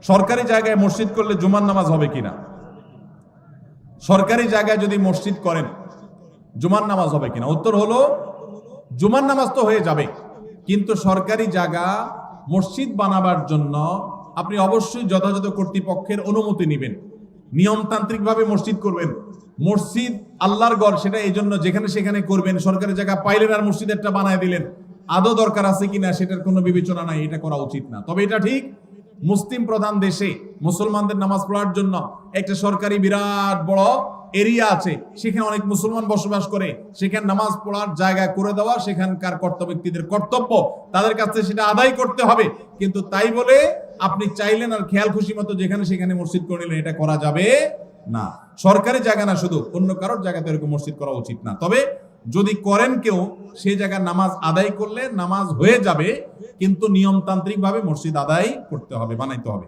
সরকারি জায়গায় মসজিদ করলে জুমার নামাজ হবে কিনা? সরকারি জায়গায় যদি মসজিদ করেন জুমার নামাজ হবে কিনা? উত্তর হলো জুমার নামাজ তো হয়ে যাবে, কিন্তু সরকারি জায়গা মসজিদ বানাবার জন্য আপনি অবশ্যই যথাযথ কর্তৃপক্ষের অনুমতি নেবেন, নিয়মতান্ত্রিক ভাবে মসজিদ করবেন। মসজিদ আল্লাহর ঘর, সেটা এই জন্য যেখানে সেখানে করবেন। সরকারি জায়গা পাইলেন আর মসজিদ একটা বানায় দিলেন, আদৌ দরকার আছে কিনা সেটার কোনো বিবেচনা নাই, এটা করা উচিত না। তবে এটা ঠিক, মুসলিম প্রধান দেশে মুসলমানদের নামাজ পড়ার জন্য একটা সরকারি বিরাট বড় এরিয়া আছে, সেখানে অনেক মুসলমান বসবাস করে, সেখানে নামাজ পড়ার জায়গা করে দেওয়া সেখানকার কর্তব্য ব্যক্তিদের কর্তব্য, তাদের কাছে সেটা আদায় করতে হবে। কিন্তু তাই বলে আপনি চাইলেন আর খেয়াল খুশি মতো যেখানে সেখানে মসজিদ করে নিলেন, এটা করা যাবে না। সরকারি জায়গা না, শুধু অন্য কারোর জায়গাতে এরকম মসজিদ করা উচিত না। তবে যদি করেন কেউ, সেই জায়গায় নামাজ আদায় করলে নামাজ হয়ে যাবে, কিন্তু নিয়মতান্ত্রিক ভাবে মসজিদ আদায় করতে হবে, বানাইতে হবে।